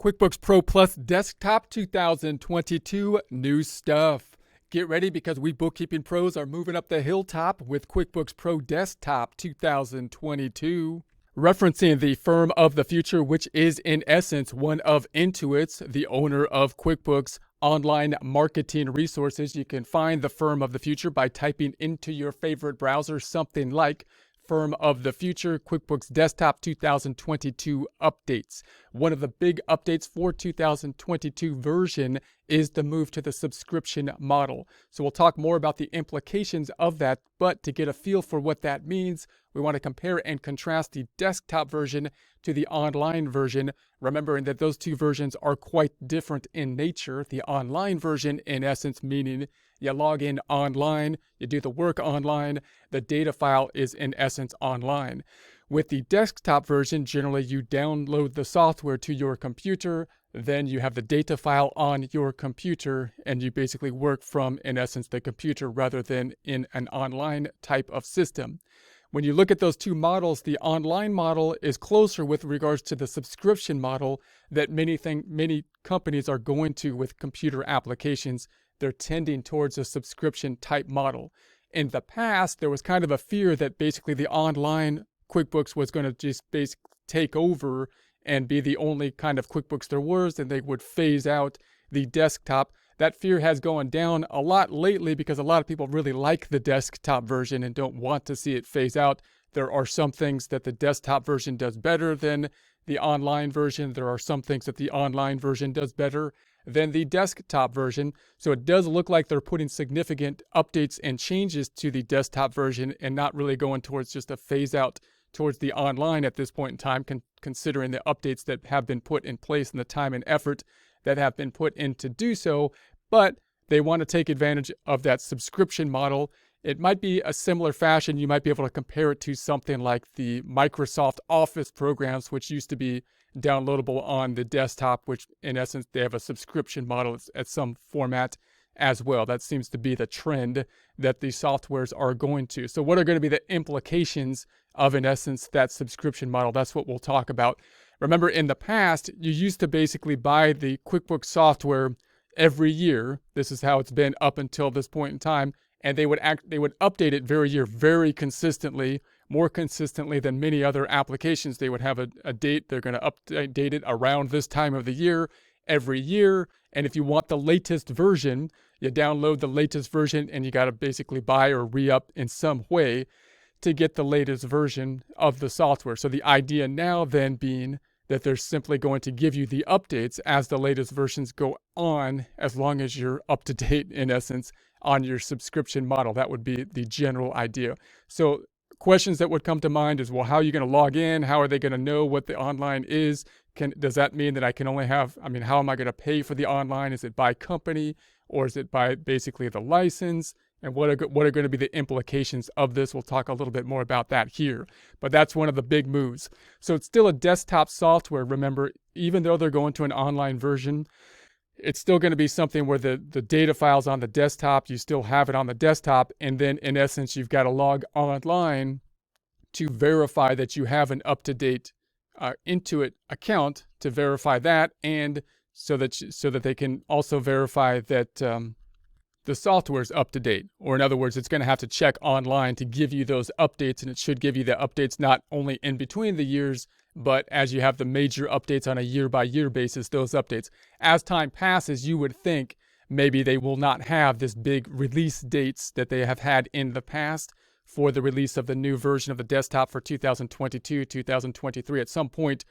QuickBooks Pro Plus Desktop 2022 new stuff. Get ready because we bookkeeping pros are moving up the hilltop with QuickBooks Pro Desktop 2022. Referencing the firm of the future, which is in essence one of Intuit's, the owner of QuickBooks online marketing resources. You can find the firm of the future by typing into your favorite browser something like Firm of the Future QuickBooks Desktop 2022 updates. One of the big updates for 2022 version is the move to the subscription model. So we'll talk more about the implications of that, but to get a feel for what that means, we want to compare and contrast the desktop version to the online version, remembering that those two versions are quite different in nature. The online version, in essence, meaning you log in online, you do the work online, the data file is in essence online. With the desktop version, generally you download the software to your computer, then you have the data file on your computer, and you basically work from, in essence, the computer rather than in an online type of system. When you look at those two models, the online model is closer with regards to the subscription model that many companies are going to with computer applications. They're tending towards a subscription type model. In the past, there was kind of a fear that basically the online QuickBooks was going to just basically take over and be the only kind of QuickBooks there was, and they would phase out the desktop. That fear has gone down a lot lately because a lot of people really like the desktop version and don't want to see it phase out. There are some things that the desktop version does better than the online version. There are some things that the online version does better than the desktop version. So it does look like they're putting significant updates and changes to the desktop version and not really going towards just a phase out towards the online at this point in time, considering the updates that have been put in place and the time and effort that have been put in to do so. But they want to take advantage of that subscription model. It might be a similar fashion. You might be able to compare it to something like the Microsoft Office programs, which used to be downloadable on the desktop, which in essence, they have a subscription model at some format as well. That seems to be the trend that these softwares are going to. So what are going to be the implications of, in essence, that subscription model? That's what we'll talk about. Remember, in the past, you used to basically buy the QuickBooks software every year. This is how it's been up until this point in time. And they would update it very consistently, more consistently than many other applications. They would have a date. They're going to update it around this time of the year, every year. And if you want the latest version, you download the latest version and you got to basically buy or re-up in some way to get the latest version of the software. So the idea now then being that they're simply going to give you the updates as the latest versions go on, as long as you're up to date, in essence, on your subscription model. That would be the general idea. So questions that would come to mind is, well, how are you going to log in? How are they going to know what the online is? Does that mean that I can only have, how am I going to pay for the online? Is it by company or is it by basically the license? And what are going to be the implications of this? We'll talk a little bit more about that here. But that's one of the big moves. So it's still a desktop software. Remember, even though they're going to an online version, it's still going to be something where the data file's on the desktop. You still have it on the desktop. And then, in essence, you've got to log online to verify that you have an up-to-date Intuit account to verify that, and so that they can also verify that the software is up to date. Or in other words, it's going to have to check online to give you those updates, and it should give you the updates not only in between the years, but as you have the major updates on a year-by-year basis, those updates. As time passes, you would think maybe they will not have this big release dates that they have had in the past for the release of the new version of the desktop for 2022, 2023. At some point,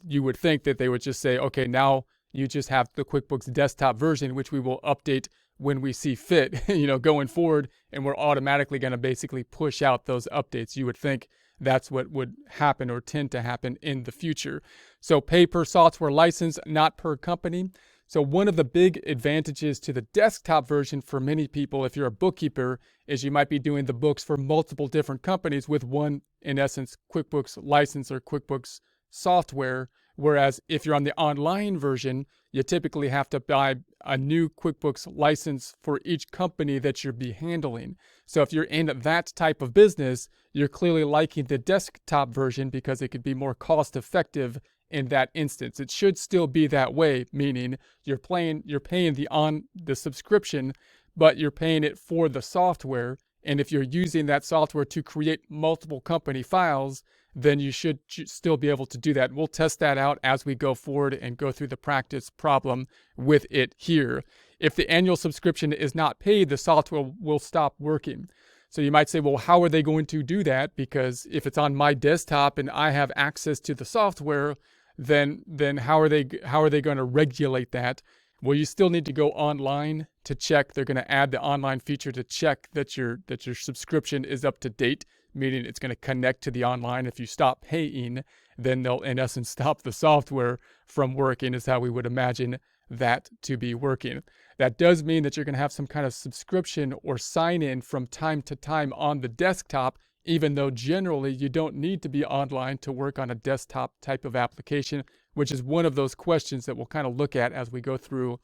you would think that they would just say, okay, now you just have the QuickBooks desktop version, which we will update when we see fit, going forward, and we're automatically going to basically push out those updates. You would think that's what would happen or tend to happen in the future. So pay per software license, not per company. So one of the big advantages to the desktop version for many people, if you're a bookkeeper, is you might be doing the books for multiple different companies with one, in essence, QuickBooks license or QuickBooks software. Whereas if you're on the online version, you typically have to buy a new QuickBooks license for each company that you'll be handling. So if you're in that type of business, you're clearly liking the desktop version because it could be more cost effective in that instance. It should still be that way, meaning you're paying the subscription, but you're paying it for the software. And if you're using that software to create multiple company files, then you should still be able to do that. We'll test that out as we go forward and go through the practice problem with it here. If the annual subscription is not paid, the software will stop working. So you might say, well, how are they going to do that? Because if it's on my desktop and I have access to the software, then how are they going to regulate that? Well, you still need to go online to check. They're going to add the online feature to check that your subscription is up to date, meaning it's going to connect to the online. If you stop paying, then they'll in essence stop the software from working, is how we would imagine that to be working. That does mean that you're going to have some kind of subscription or sign in from time to time on the desktop, even though generally you don't need to be online to work on a desktop type of application, which is one of those questions that we'll kind of look at as we go through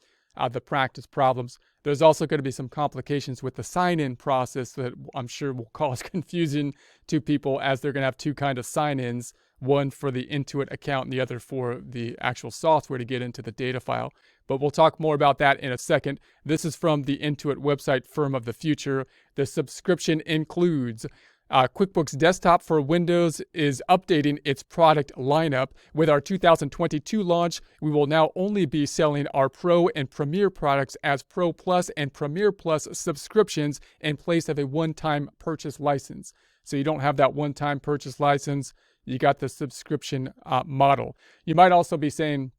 the practice problems. There's also going to be some complications with the sign-in process that I'm sure will cause confusion to people, as they're going to have two kind of sign-ins, one for the Intuit account and the other for the actual software to get into the data file. But we'll talk more about that in a second. This is from the Intuit website, Firm of the Future. The subscription includes QuickBooks Desktop for Windows is updating its product lineup. With our 2022 launch, we will now only be selling our Pro and Premier products as Pro Plus and Premier Plus subscriptions in place of a one-time purchase license. So you don't have that one-time purchase license. You got the subscription model. You might also be saying,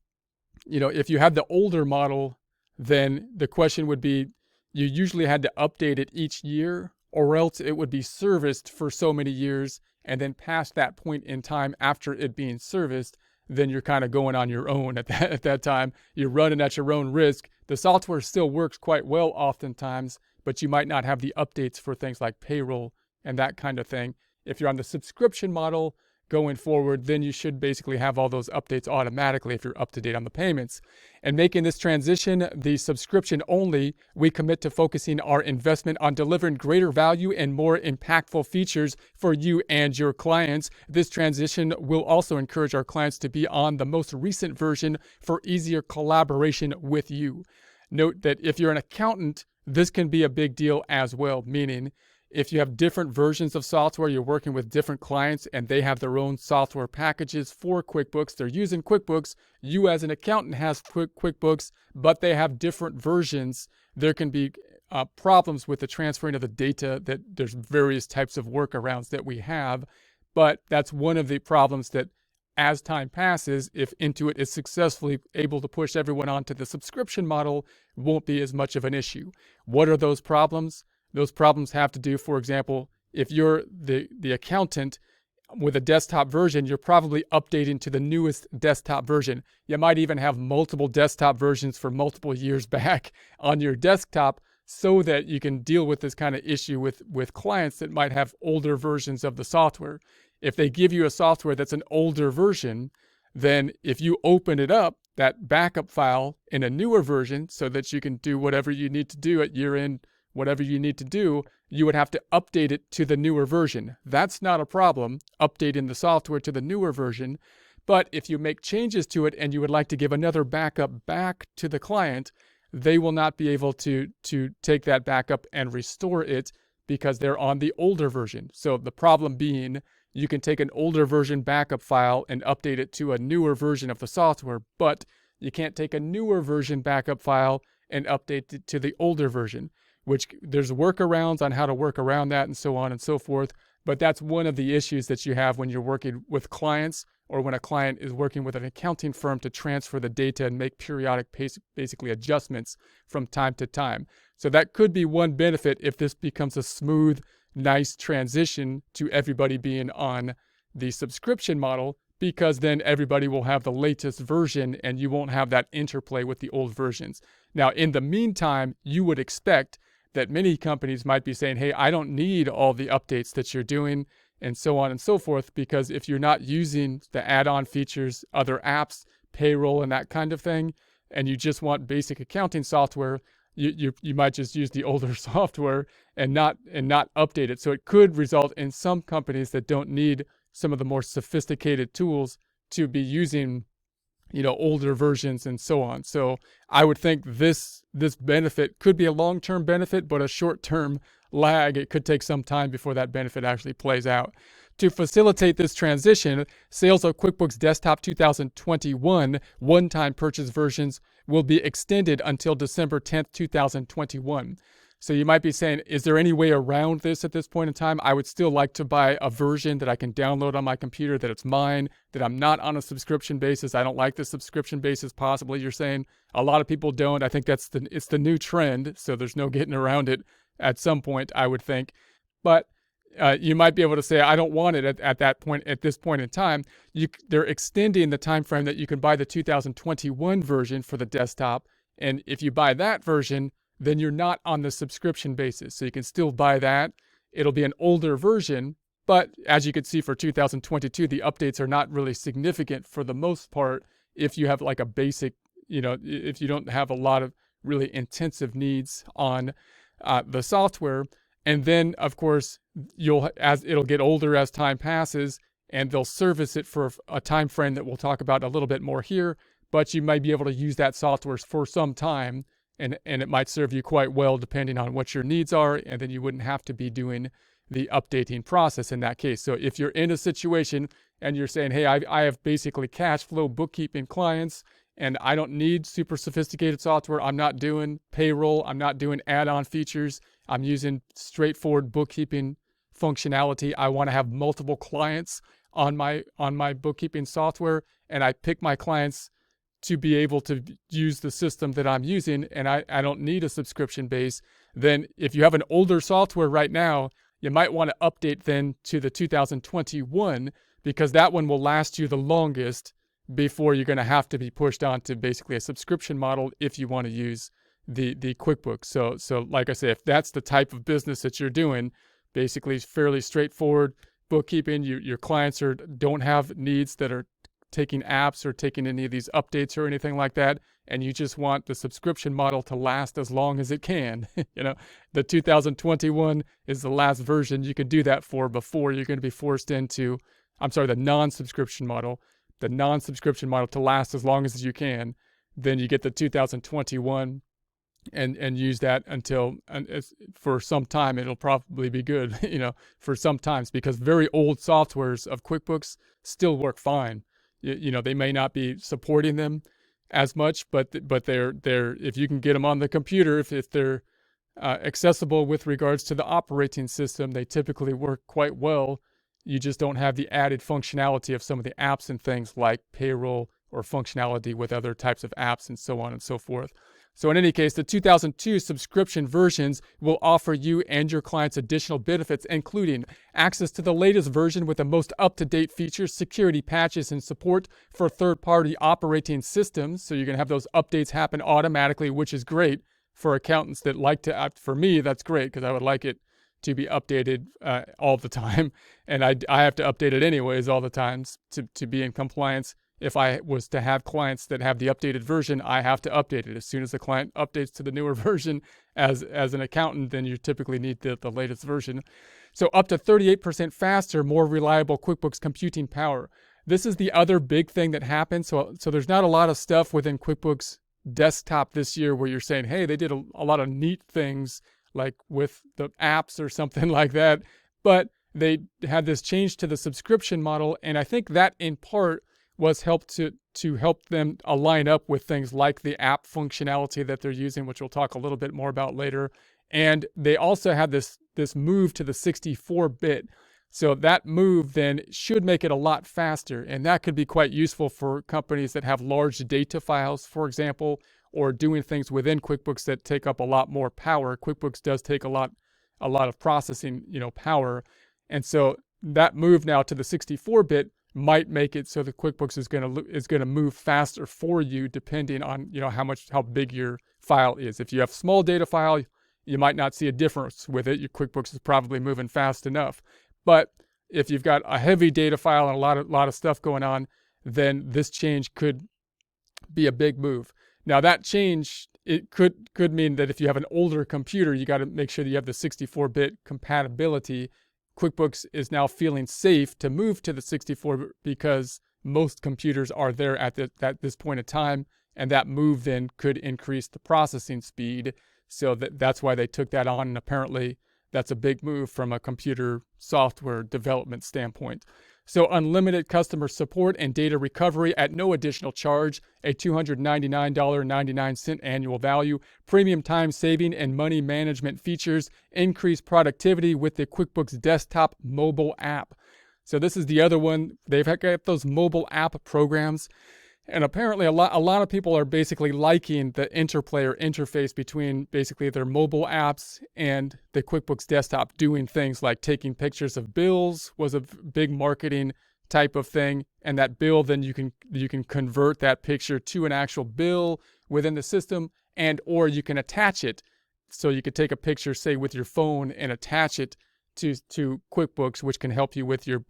if you had the older model, then the question would be, you usually had to update it each year, or else it would be serviced for so many years, and then past that point in time after it being serviced, then you're kind of going on your own at that time. You're running at your own risk. The software still works quite well oftentimes, but you might not have the updates for things like payroll and that kind of thing. If you're on the subscription model going forward, then you should basically have all those updates automatically if you're up to date on the payments. And making this transition the subscription only, we commit to focusing our investment on delivering greater value and more impactful features for you and your clients. This transition will also encourage our clients to be on the most recent version for easier collaboration with you. Note that if you're an accountant, this can be a big deal as well, meaning if you have different versions of software, you're working with different clients and they have their own software packages for QuickBooks. They're using QuickBooks. You as an accountant has QuickBooks, but they have different versions. There can be problems with the transferring of the data. That there's various types of workarounds that we have, but that's one of the problems that as time passes, if Intuit is successfully able to push everyone onto the subscription model, won't be as much of an issue. What are those problems? Those problems have to do, for example, if you're the accountant with a desktop version, you're probably updating to the newest desktop version. You might even have multiple desktop versions for multiple years back on your desktop so that you can deal with this kind of issue with clients that might have older versions of the software. If they give you a software that's an older version, then if you open it up, that backup file in a newer version so that you can do whatever you need to do at year end, whatever you need to do, you would have to update it to the newer version. That's not a problem, updating the software to the newer version. But if you make changes to it and you would like to give another backup back to the client, they will not be able to take that backup and restore it because they're on the older version. So the problem being, you can take an older version backup file and update it to a newer version of the software, but you can't take a newer version backup file and update it to the older version, which there's workarounds on how to work around that and so on and so forth. But that's one of the issues that you have when you're working with clients or when a client is working with an accounting firm to transfer the data and make periodic basically adjustments from time to time. So that could be one benefit if this becomes a smooth, nice transition to everybody being on the subscription model, because then everybody will have the latest version and you won't have that interplay with the old versions. Now, in the meantime, you would expect that many companies might be saying, hey, I don't need all the updates that you're doing and so on and so forth, because if you're not using the add-on features, other apps, payroll and that kind of thing, and you just want basic accounting software, you might just use the older software and not update it. So it could result in some companies that don't need some of the more sophisticated tools to be using older versions and so on. So I would think this benefit could be a long-term benefit, but a short-term lag. It could take some time before that benefit actually plays out. To facilitate this transition, sales of QuickBooks Desktop 2021 one-time purchase versions will be extended until December 10th, 2021. So you might be saying, is there any way around this at this point in time? I would still like to buy a version that I can download on my computer, that it's mine, that I'm not on a subscription basis. I don't like the subscription basis, possibly, you're saying. A lot of people don't. I think it's the new trend, so there's no getting around it at some point, I would think. But you might be able to say, I don't want it at this point in time. They're extending the time frame that you can buy the 2021 version for the desktop. And if you buy that version, then you're not on the subscription basis. So you can still buy that. It'll be an older version, but as you can see for 2022, the updates are not really significant for the most part if you have like a basic, if you don't have a lot of really intensive needs on the software. And then, of course, it'll get older as time passes, and they'll service it for a time frame that we'll talk about a little bit more here, but you might be able to use that software for some time. And it might serve you quite well depending on what your needs are, and then you wouldn't have to be doing the updating process in that case. So if you're in a situation and you're saying, hey, I have basically cash flow bookkeeping clients, and I don't need super sophisticated software. I'm not doing payroll. I'm not doing add-on features. I'm using straightforward bookkeeping functionality. I want to have multiple clients on my bookkeeping software, and I pick my clients to be able to use the system that I'm using, and I don't need a subscription base. Then if you have an older software right now, you might want to update then to the 2021, because that one will last you the longest before you're going to have to be pushed on to basically a subscription model if you want to use the QuickBooks. So like I say, if that's the type of business that you're doing, basically fairly straightforward bookkeeping, your clients don't have needs that are taking apps or taking any of these updates or anything like that, and you just want the subscription model to last as long as it can. The 2021 is the last version you can do that for before you're going to be forced into, the non-subscription model to last as long as you can. Then you get the 2021 and use that until, for some time. It'll probably be good, for some times, because very old softwares of QuickBooks still work fine. They may not be supporting them as much, but they're if you can get them on the computer, if they're accessible with regards to the operating system, they typically work quite well. You just don't have the added functionality of some of the apps and things like payroll or functionality with other types of apps and so on and so forth. So in any case, the 2002 subscription versions will offer you and your clients additional benefits, including access to the latest version with the most up-to-date features, security patches, and support for third-party operating systems. So you're going to have those updates happen automatically, which is great for accountants that like to. For me, that's great, because I would like it to be updated all the time. And I have to update it anyways all the times to be in compliance. If I was to have clients that have the updated version, I have to update it. As soon as the client updates to the newer version as an accountant, then you typically need the latest version. So up to 38% faster, more reliable QuickBooks computing power. This is the other big thing that happens. So there's not a lot of stuff within QuickBooks Desktop this year where you're saying, hey, they did a lot of neat things like with the apps or something like that. But they had this change to the subscription model. And I think that in part was helped to help them align up with things like the app functionality that they're using, which we'll talk a little bit more about later. And they also had this move to the 64-bit. So that move then should make it a lot faster. And that could be quite useful for companies that have large data files, for example, or doing things within QuickBooks that take up a lot more power. QuickBooks does take a lot of processing, power. And so that move now to the 64-bit might make it so that QuickBooks is going to move faster for you, depending on how big your file is. If you have small data file, you might not see a difference with it. Your QuickBooks is probably moving fast enough. But if you've got a heavy data file and a lot of stuff going on, then this change could be a big move. Now that change, it could mean that if you have an older computer, you got to make sure that you have the 64-bit compatibility. QuickBooks is now feeling safe to move to the 64 because most computers are there at this point in time, and that move then could increase the processing speed. So that's why they took that on, and apparently that's a big move from a computer software development standpoint. So unlimited customer support and data recovery at no additional charge, a $299.99 annual value, premium time saving and money management features, increased productivity with the QuickBooks Desktop mobile app. So this is the other one. They've got those mobile app programs. And apparently a lot of people are basically liking the interplay or interface between basically their mobile apps and the QuickBooks Desktop, doing things like taking pictures of bills was a big marketing type of thing. And that bill, then you can convert that picture to an actual bill within the system, and or you can attach it. So you could take a picture, say, with your phone and attach it to QuickBooks, which can help you with your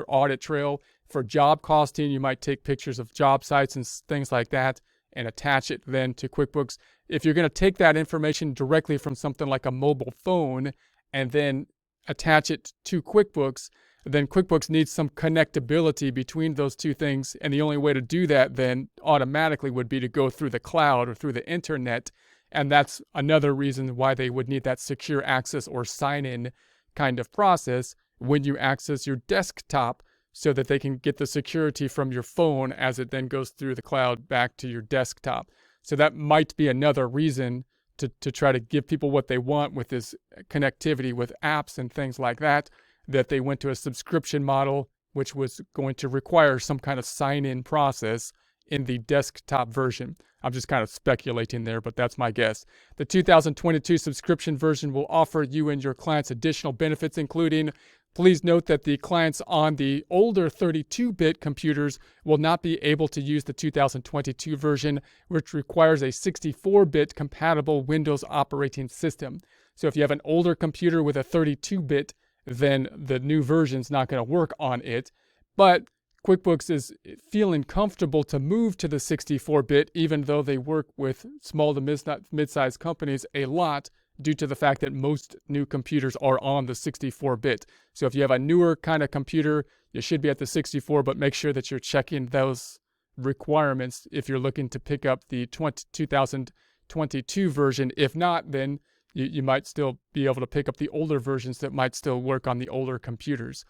audit trail. For job costing, you might take pictures of job sites and things like that and attach it then to QuickBooks. If you're going to take that information directly from something like a mobile phone and then attach it to QuickBooks, then QuickBooks needs some connectability between those two things. And the only way to do that then automatically would be to go through the cloud or through the internet. And that's another reason why they would need that secure access or sign-in kind of process when you access your desktop, so that they can get the security from your phone as it then goes through the cloud back to your desktop. So that might be another reason to try to give people what they want with this connectivity with apps and things like that they went to a subscription model, which was going to require some kind of sign-in process in the desktop version. I'm just kind of speculating there, but that's my guess. The 2022 subscription version will offer you and your clients additional benefits, including, please note that the clients on the older 32-bit computers will not be able to use the 2022 version, which requires a 64-bit compatible Windows operating system. So if you have an older computer with a 32-bit, then the new version's not going to work on it. But QuickBooks is feeling comfortable to move to the 64-bit, even though they work with small to mid-sized companies a lot, due to the fact that most new computers are on the 64-bit. So if you have a newer kind of computer, you should be at the 64, but make sure that you're checking those requirements if you're looking to pick up the 2022 version. If not, then you might still be able to pick up the older versions that might still work on the older computers.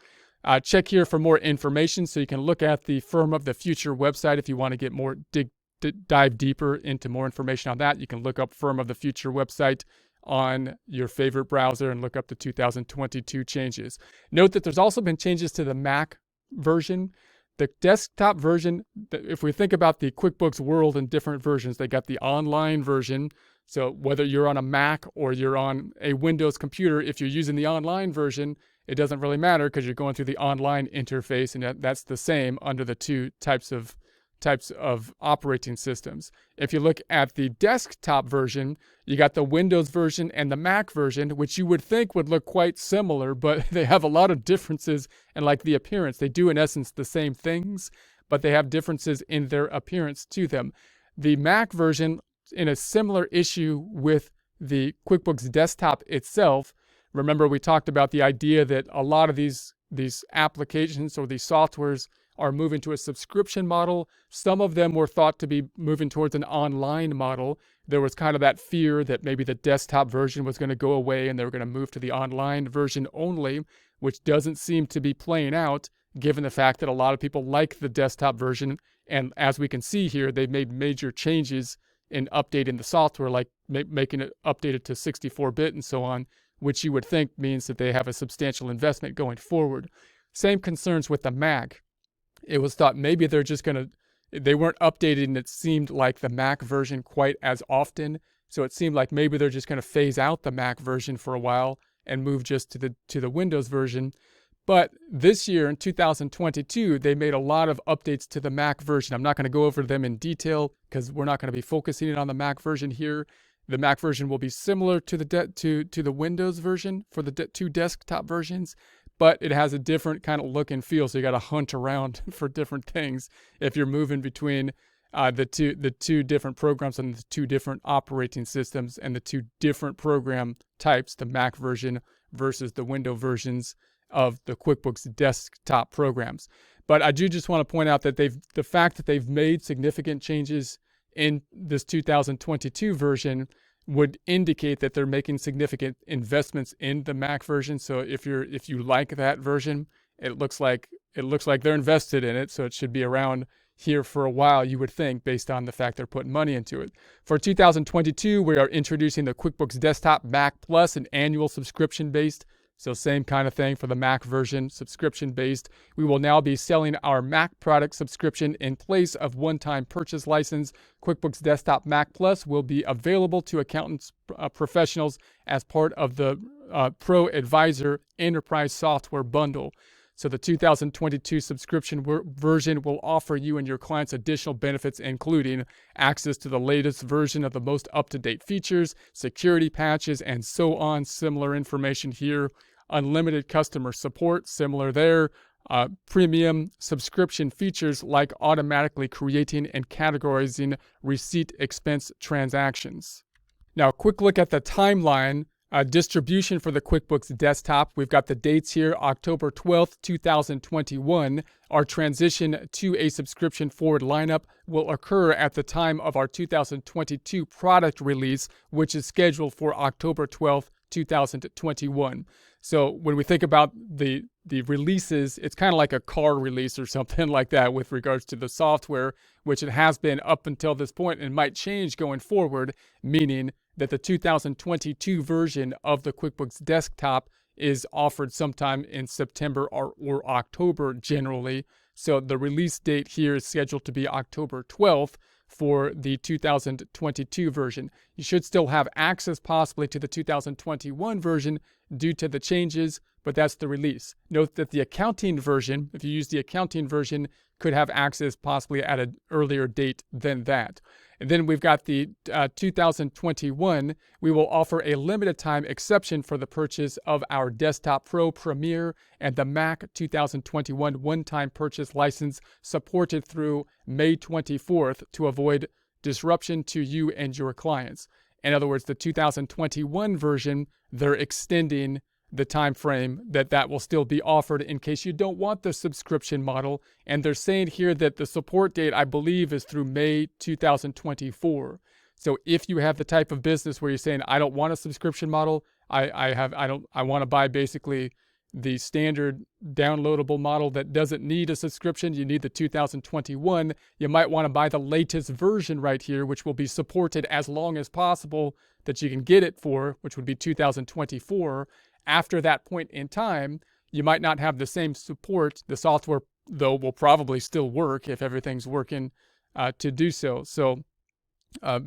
Check here for more information, so you can look at the Firm of the Future website if you want to get more dive deeper into more information on that. You can look up Firm of the Future website on your favorite browser and look up the 2022 changes. Note that there's also been changes to the Mac version. The desktop version, if we think about the QuickBooks world in different versions, they got the online version. So whether you're on a Mac or you're on a Windows computer, if you're using the online version, it doesn't really matter because you're going through the online interface, and that's the same under the two types of operating systems. If you look at the desktop version, you got the Windows version and the Mac version, which you would think would look quite similar, but they have a lot of differences in like the appearance. They do in essence the same things, but they have differences in their appearance to them. The Mac version, in a similar issue with the QuickBooks Desktop itself, remember we talked about the idea that a lot of these applications or these softwares are moving to a subscription model. Some of them were thought to be moving towards an online model. There was kind of that fear that maybe the desktop version was going to go away and they were going to move to the online version only, which doesn't seem to be playing out, given the fact that a lot of people like the desktop version. And as we can see here, they've made major changes in updating the software, like making it updated to 64-bit and so on, which you would think means that they have a substantial investment going forward. Same concerns with the Mac. It was thought maybe they weren't updating, it seemed like the Mac version quite as often. So it seemed like maybe they're just going to phase out the Mac version for a while and move just to the Windows version. But this year in 2022, they made a lot of updates to the Mac version. I'm not going to go over them in detail because we're not going to be focusing on the Mac version here. The Mac version will be similar to the Windows version for the two desktop versions, but it has a different kind of look and feel. So you got to hunt around for different things if you're moving between the two different programs and the two different operating systems and the two different program types, the Mac version versus the Windows versions of the QuickBooks desktop programs. But I do just want to point out that the fact that they've made significant changes in this 2022 version would indicate that they're making significant investments in the Mac version. So if you like that version, it looks like they're invested in it. So it should be around here for a while, you would think, based on the fact they're putting money into it. For 2022, we are introducing the QuickBooks Desktop Mac Plus, an annual subscription-based. So same kind of thing for the Mac version, subscription-based. We will now be selling our Mac product subscription in place of one-time purchase license. QuickBooks Desktop Mac Plus will be available to accountants professionals as part of the Pro Advisor Enterprise Software Bundle. So the 2022 subscription version will offer you and your clients additional benefits, including access to the latest version of the most up-to-date features, security patches, and so on. Similar information here. Unlimited customer support, similar there. Premium subscription features like automatically creating and categorizing receipt expense transactions. Now, a quick look at the timeline. Distribution for the QuickBooks Desktop. We've got the dates here, October 12th, 2021. Our transition to a subscription forward lineup will occur at the time of our 2022 product release, which is scheduled for October 12th, 2021. So when we think about the releases, it's kind of like a car release or something like that with regards to the software, which it has been up until this point and might change going forward, meaning that the 2022 version of the QuickBooks Desktop is offered sometime in September or October generally. So the release date here is scheduled to be October 12th for the 2022 version. You should still have access possibly to the 2021 version due to the changes, but that's the release. Note that the accounting version, if you use the accounting version, could have access possibly at an earlier date than that. And then we've got the 2021. We will offer a limited time exception for the purchase of our Desktop Pro Premier and the Mac 2021 one-time purchase license supported through May 24th to avoid disruption to you and your clients. In other words, the 2021 version, they're extending the time frame that will still be offered in case you don't want the subscription model. And they're saying here that the support date, I believe, is through May 2024. So if you have the type of business where you're saying, I don't want a subscription model, I want to buy basically the standard downloadable model that doesn't need a subscription, you need the 2021, you might want to buy the latest version right here, which will be supported as long as possible that you can get it for, which would be 2024. After that point in time, you might not have the same support. The software, though, will probably still work if everything's working to do so. So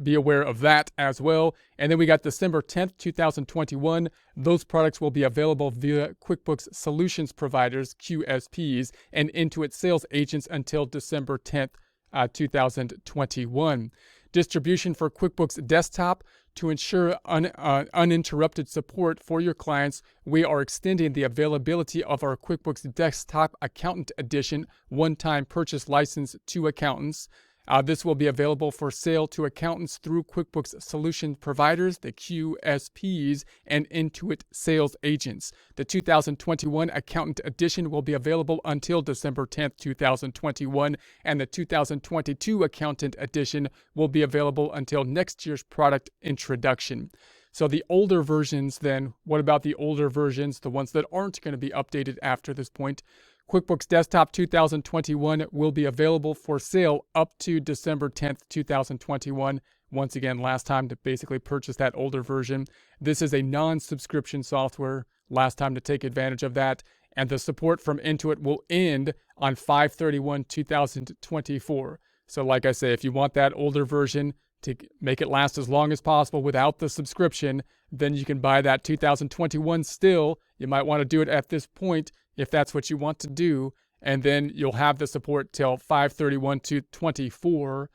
be aware of that as well. And then we got December 10th, 2021. Those products will be available via QuickBooks Solutions Providers, QSPs, and Intuit sales agents until December 10th, 2021. Distribution for QuickBooks Desktop. To ensure uninterrupted support for your clients, we are extending the availability of our QuickBooks Desktop Accountant Edition one-time purchase license to accountants. This will be available for sale to accountants through QuickBooks Solution Providers, the QSPs, and Intuit sales agents. The 2021 Accountant Edition will be available until December 10th, 2021, and the 2022 Accountant Edition will be available until next year's product introduction. So the older versions then, what about the older versions, the ones that aren't going to be updated after this point? QuickBooks Desktop 2021 will be available for sale up to December 10th, 2021. Once again, last time to basically purchase that older version. This is a non-subscription software. Last time to take advantage of that. And the support from Intuit will end on 5/31/2024. So like I say, if you want that older version to make it last as long as possible without the subscription, then you can buy that 2021 still. You might want to do it at this point if that's what you want to do, and then you'll have the support till 5/31/2024,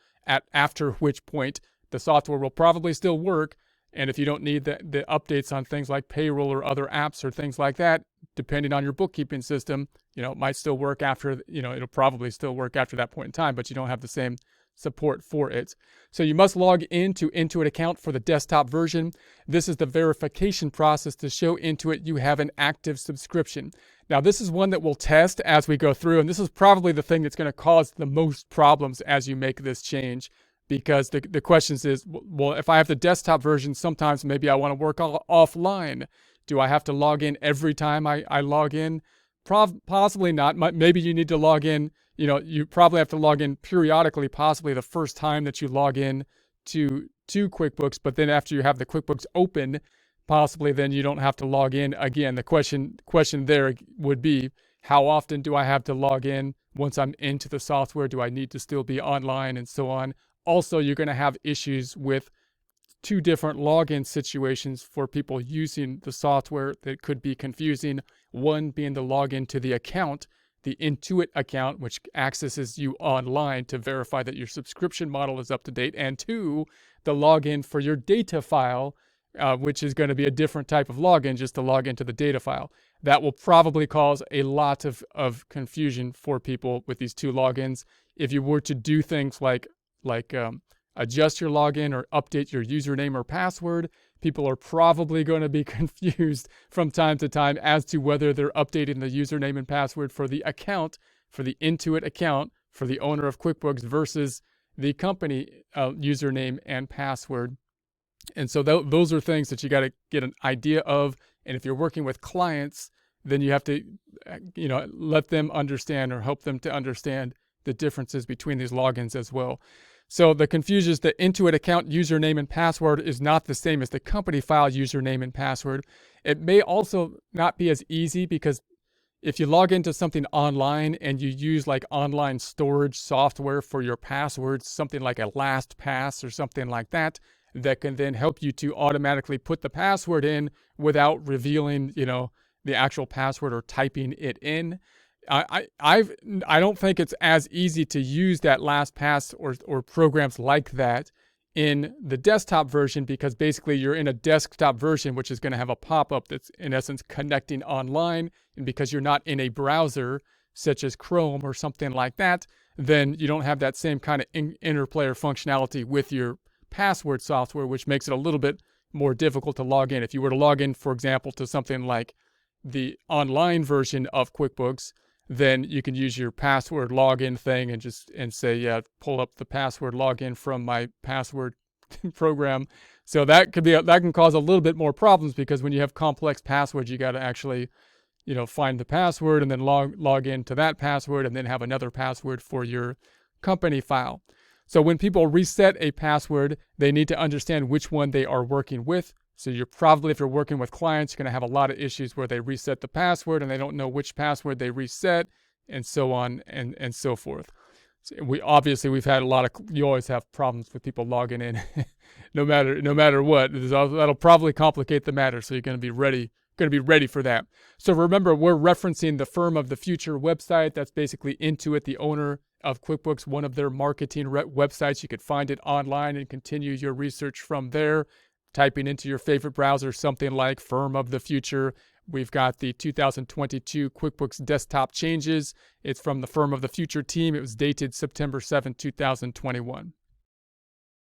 after which point the software will probably still work. And if you don't need the updates on things like payroll or other apps or things like that, depending on your bookkeeping system, it might still work after, it'll probably still work after that point in time, but you don't have the same support for it. So you must log into Intuit account for the desktop version. This is the verification process to show Intuit you have an active subscription. Now, this is one that we'll test as we go through, and this is probably the thing that's going to cause the most problems as you make this change, because the questions is, well, if I have the desktop version, sometimes maybe I want to work offline. Do I have to log in every time I log in? Possibly not. Maybe you need to log in. You probably have to log in periodically, possibly the first time that you log in to QuickBooks, but then after you have the QuickBooks open, possibly then you don't have to log in again. The question there would be, how often do I have to log in once I'm into the software? Do I need to still be online, and so on? Also, you're going to have issues with two different login situations for people using the software that could be confusing. One being the login to the account, the Intuit account, which accesses you online to verify that your subscription model is up to date. And two, the login for your data file, which is going to be a different type of login, just to log into the data file. That will probably cause a lot of confusion for people with these two logins. If you were to do things like adjust your login or update your username or password, people are probably going to be confused from time to time as to whether they're updating the username and password for the account, for the Intuit account, for the owner of QuickBooks versus the company username and password. And so those are things that you got to get an idea of. And if you're working with clients, then you have to, let them understand or help them to understand the differences between these logins as well. So the confusion is the Intuit account username and password is not the same as the company file username and password. It may also not be as easy, because if you log into something online and you use like online storage software for your passwords, something like a LastPass or something like that, that can then help you to automatically put the password in without revealing, the actual password or typing it in. I don't think it's as easy to use that LastPass or programs like that in the desktop version, because basically you're in a desktop version, which is going to have a pop-up that's in essence connecting online. And because you're not in a browser such as Chrome or something like that, then you don't have that same kind of interplay or functionality with your password software, which makes it a little bit more difficult to log in. If you were to log in, for example, to something like the online version of QuickBooks, then you can use your password login thing and say, yeah, pull up the password login from my password program. So that can cause a little bit more problems, because when you have complex passwords, you got to actually, find the password and then log into that password and then have another password for your company file. So when people reset a password, they need to understand which one they are working with. So you're probably, if you're working with clients, you're going to have a lot of issues where they reset the password and they don't know which password they reset, and so on and so forth. So we've had a lot of, you always have problems with people logging in no matter what. That'll probably complicate the matter. So you're going to be ready for that. So remember, we're referencing the Firm of the Future website. That's basically Intuit, the owner of QuickBooks, one of their marketing websites. You could find it online and continue your research from there, typing into your favorite browser something like Firm of the Future. We've got the 2022 QuickBooks desktop changes. It's from the Firm of the Future team. It was dated September 7, 2021.